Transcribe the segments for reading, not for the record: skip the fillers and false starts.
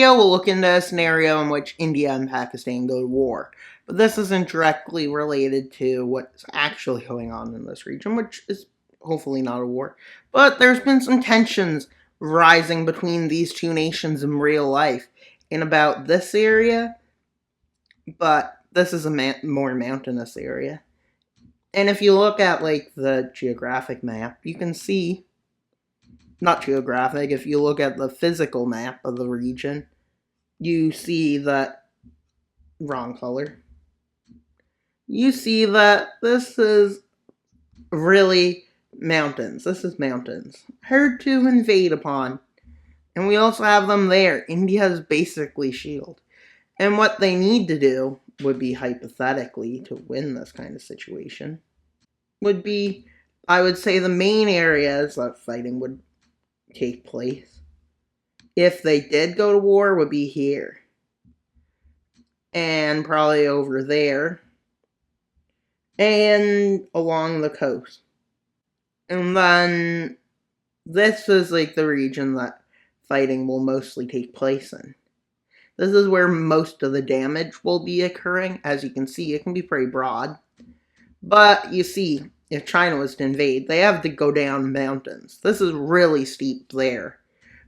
video, we'll look into a scenario in which India and Pakistan go to war. But this isn't directly related to what's actually going on in this region, which is hopefully not a war. But there's been some tensions rising between these two nations in real life in about this area, but this is a more mountainous area. And if you look at like the geographic map, you can see, not geographic, if you look at the physical map of the region, you see that, wrong color, you see that this is really mountains. This is mountains. Hard to invade upon. And we also have them there. India is basically shield. And what they need to do would be, hypothetically, to win this kind of situation, would be, I would say, the main areas that fighting would take place, if they did go to war, would be here. And probably over there. And along the coast. And then this is like the region that fighting will mostly take place in. This is where most of the damage will be occurring. As you can see, it can be pretty broad. But you see, if China was to invade, they have to go down mountains. This is really steep there.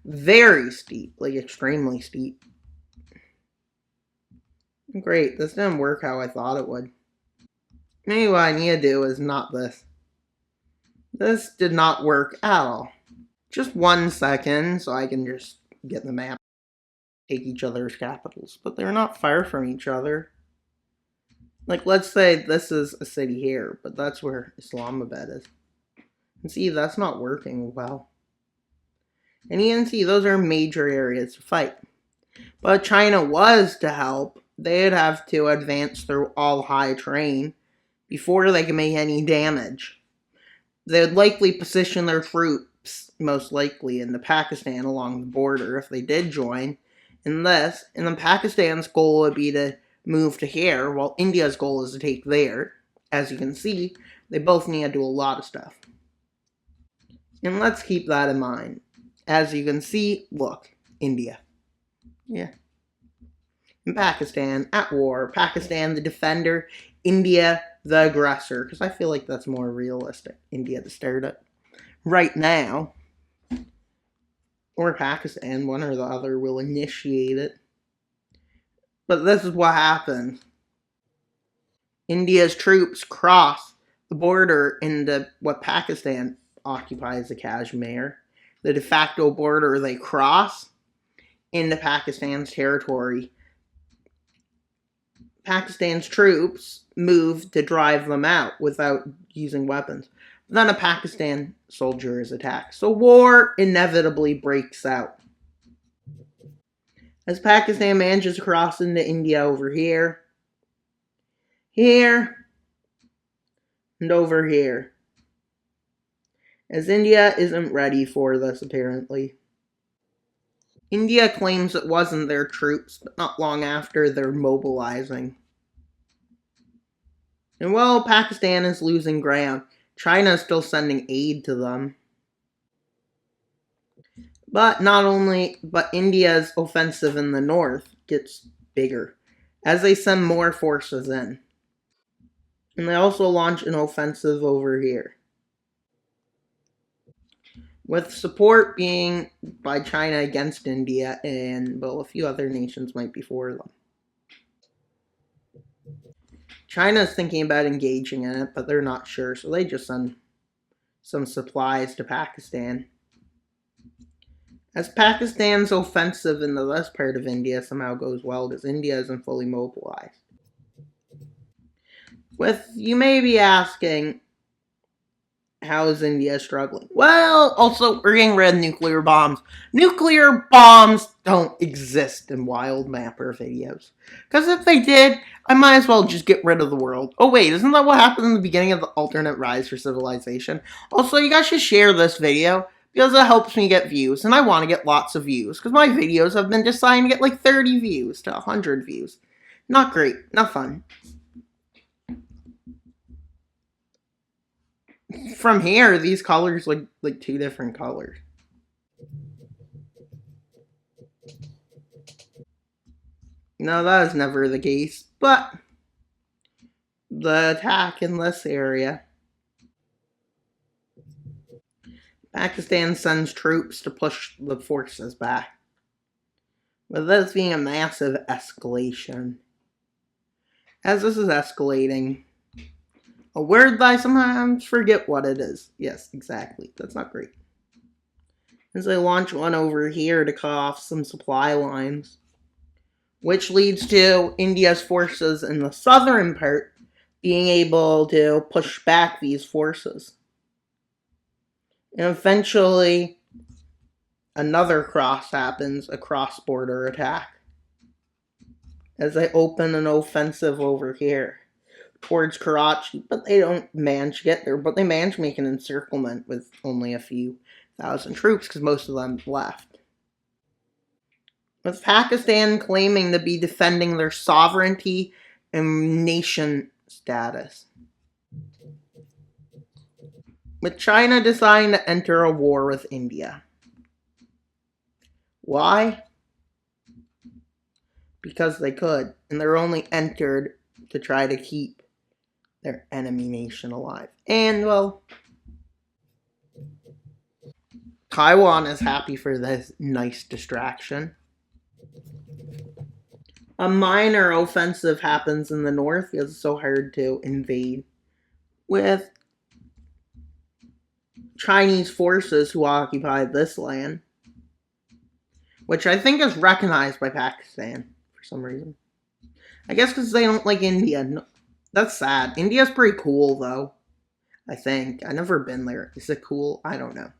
Very steep, like extremely steep. Great, this didn't work how I thought it would. Maybe what I need to do is not this. This did not work at all. Just 1 second, so I can just get the map. Take each other's capitals, but they're not far from each other. Like, let's say this is a city here, but that's where Islamabad is. And see, that's not working well. And you can see those are major areas to fight. But China was to help. They'd have to advance through all high terrain before they can make any damage. They would likely position their troops, most likely, into Pakistan along the border if they did join in this. And then Pakistan's goal would be to move to here, while India's goal is to take there. As you can see, they both need to do a lot of stuff. And let's keep that in mind. As you can see, look, India. Yeah. And Pakistan at war. Pakistan the defender, India the aggressor. Because I feel like that's more realistic. India to start it. Right now. Or Pakistan, one or the other, will initiate it. But this is what happens. India's troops cross the border into what Pakistan occupies, the Kashmir. The de facto border they cross into Pakistan's territory. Pakistan's troops move to drive them out without using weapons. But then a Pakistan soldier is attacked. So war inevitably breaks out. As Pakistan manages to cross into India over here, here, and over here. As India isn't ready for this, apparently. India claims it wasn't their troops, but not long after they're mobilizing. And while Pakistan is losing ground, China is still sending aid to them. But India's offensive in the north gets bigger as they send more forces in. And they also launch an offensive over here, with support being by China against India, and, well, a few other nations might be for them. China's thinking about engaging in it, but they're not sure, so they just send some supplies to Pakistan. As Pakistan's offensive into this part of India somehow goes well, because India isn't fully mobilized. You may be asking, how is India struggling? Well, also, we're getting rid of nuclear bombs. Nuclear bombs don't exist in Wild Mapper videos. Because if they did, I might as well just get rid of the world. Oh wait, isn't that what happened in the beginning of the alternate rise for civilization? Also, you guys should share this video, because it helps me get views, and I want to get lots of views, because my videos have been designed to get like 30 views to 100 views. Not great, not fun. From here, these colors look like two different colors. No, that is never the case, but the attack in this area. Pakistan sends troops to push the forces back, with this being a massive escalation. As this is escalating, a word that I sometimes forget what it is. Yes, exactly. That's not great. As they launch one over here to cut off some supply lines, which leads to India's forces in the southern part being able to push back these forces. And eventually, another cross happens, a cross-border attack, as they open an offensive over here towards Karachi, but they don't manage to get there, but they manage to make an encirclement with only a few thousand troops, because most of them left. With Pakistan claiming to be defending their sovereignty and nation status. With China deciding to enter a war with India. Why? Because they could, and they're only entered to try to keep their enemy nation alive. And, well, Taiwan is happy for this nice distraction. A minor offensive happens in the north because it's so hard to invade, with Chinese forces who occupy this land, which I think is recognized by Pakistan for some reason. I guess because they don't like India. No, that's sad. India's pretty cool, though. I think. I've never been there. Is it cool? I don't know.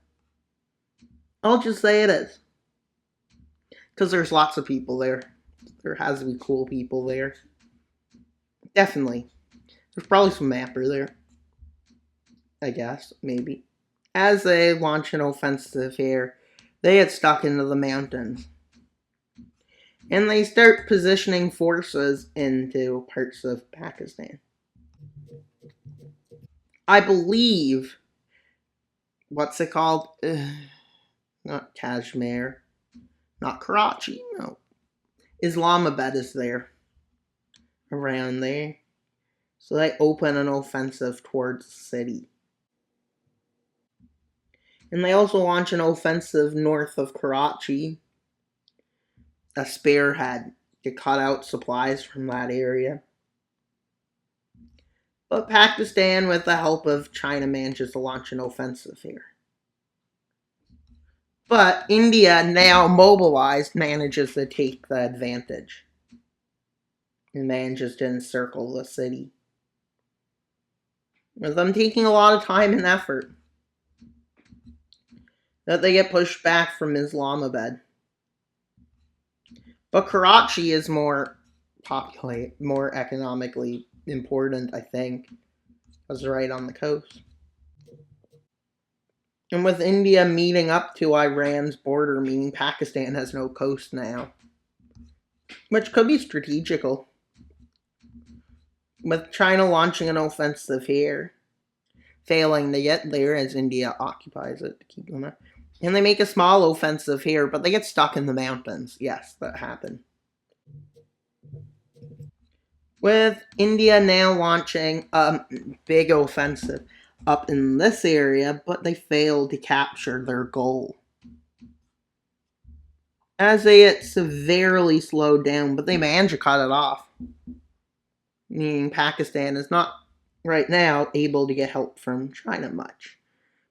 I'll just say it is. Because there's lots of people there. There has to be cool people there. Definitely. There's probably some mapper there. I guess. Maybe. As they launch an offensive here, they get stuck into the mountains. And they start positioning forces into parts of Pakistan. I believe, what's it called? Not Kashmir. Not Karachi, no. Islamabad is there. Around there. So they open an offensive towards the city. And they also launch an offensive north of Karachi, a spearhead to cut out supplies from that area. But Pakistan, with the help of China, manages to launch an offensive here. But India, now mobilized, manages to take the advantage. And manages to encircle the city. With them taking a lot of time and effort. That they get pushed back from Islamabad. But Karachi is more populated, more economically important, I think. Because they're right on the coast. And with India meeting up to Iran's border, meaning Pakistan has no coast now. Which could be strategical. With China launching an offensive here, failing to get there as India occupies it to keep them out. And they make a small offensive here, but they get stuck in the mountains. Yes, that happened. With India now launching a big offensive up in this area, but they failed to capture their goal. As they get severely slowed down, but they manage to cut it off. Meaning Pakistan is not, right now, able to get help from China much.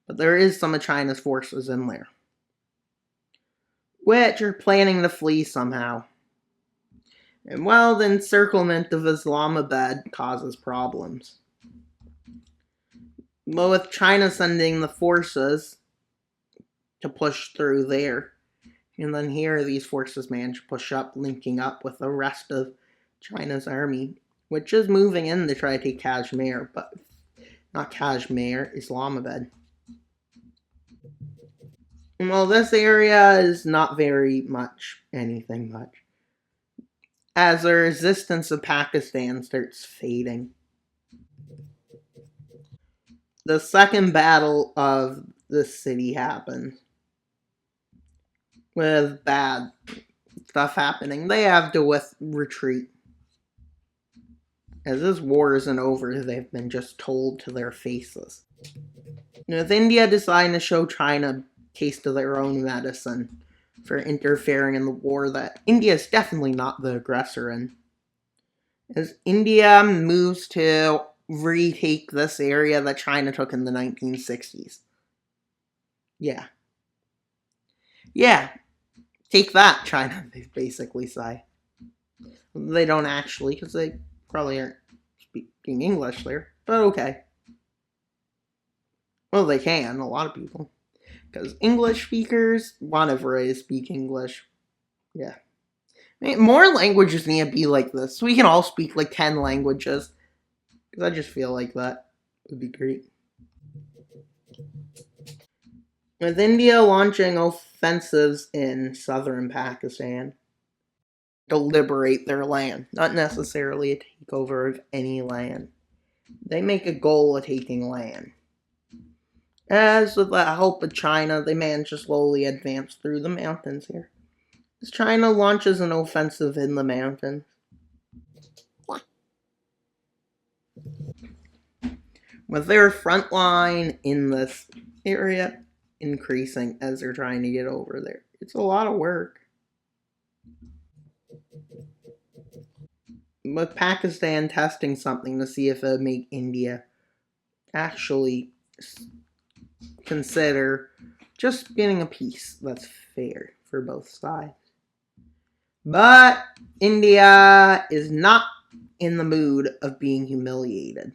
But there is some of China's forces in there. Which are planning to flee somehow. And well, the encirclement of Islamabad causes problems. But with China sending the forces to push through there, and then here these forces manage to push up, linking up with the rest of China's army, which is moving in to try to take Kashmir, but not Kashmir, Islamabad. Well, this area is not very much anything much, as the resistance of Pakistan starts fading. The second battle of the city happens, with bad stuff happening, they have to retreat. As this war isn't over, they've been just told to their faces. With India deciding to show China a taste of their own medicine for interfering in the war that India is definitely not the aggressor in. As India moves to retake this area that China took in the 1960s. Yeah. Take that, China, they basically say. They don't actually, because they probably aren't speaking English there, but okay. Well, they can, a lot of people. Because English speakers want to speak English. Yeah. I mean, more languages need to be like this, so we can all speak like 10 languages. Because I just feel like that would be great. With India launching offensives in southern Pakistan to liberate their land, not necessarily a takeover of any land. They make a goal of taking land. As with the help of China, they manage to slowly advance through the mountains here. As China launches an offensive in the mountains. With their front line in this area increasing as they're trying to get over there. It's a lot of work. With Pakistan testing something to see if it would make India actually consider just getting a peace that's fair for both sides. But India is not in the mood of being humiliated.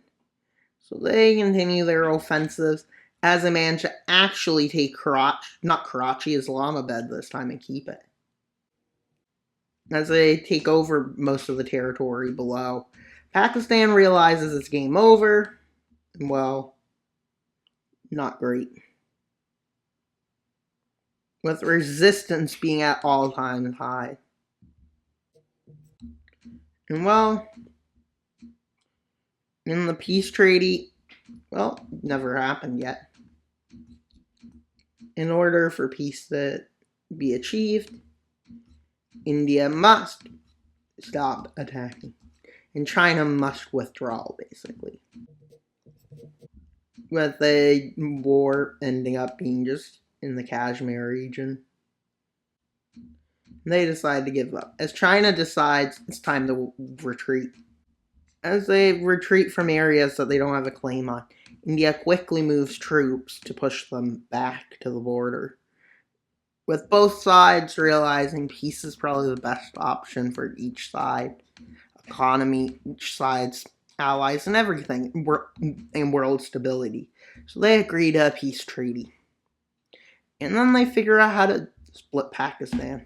So they continue their offensives as they manage to actually take Karachi, Islamabad this time, and keep it. As they take over most of the territory below, Pakistan realizes it's game over. Well, not great. With resistance being at all-time high. And well, in the peace treaty, well, never happened yet. In order for peace to be achieved, India must stop attacking. And China must withdraw, basically. With the war ending up being just in the Kashmir region. They decide to give up. As China decides it's time to retreat. As they retreat from areas that they don't have a claim on, India quickly moves troops to push them back to the border. With both sides realizing peace is probably the best option for each side. Economy, each side's allies, and everything, and world stability. So they agree to a peace treaty. And then they figure out how to split Pakistan.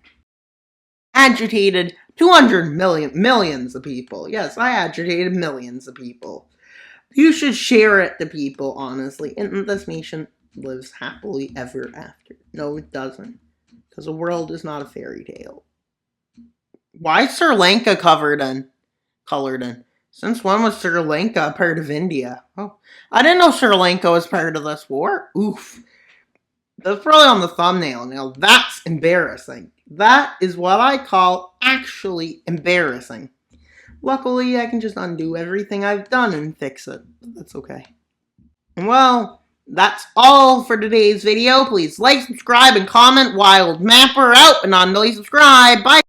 Agitated 200 millions of people. Yes, I agitated millions of people. You should share it to people, honestly. And this nation lives happily ever after. No, it doesn't. Because the world is not a fairy tale. Why is Sri Lanka colored in? Since when was Sri Lanka part of India? Oh, I didn't know Sri Lanka was part of this war. Oof. That's probably on the thumbnail. Now, that's embarrassing. That is what I call actually embarrassing. Luckily, I can just undo everything I've done and fix it. That's okay. And well, that's all for today's video. Please like, subscribe, and comment. Wild Mapper out, and non-really subscribe. Bye!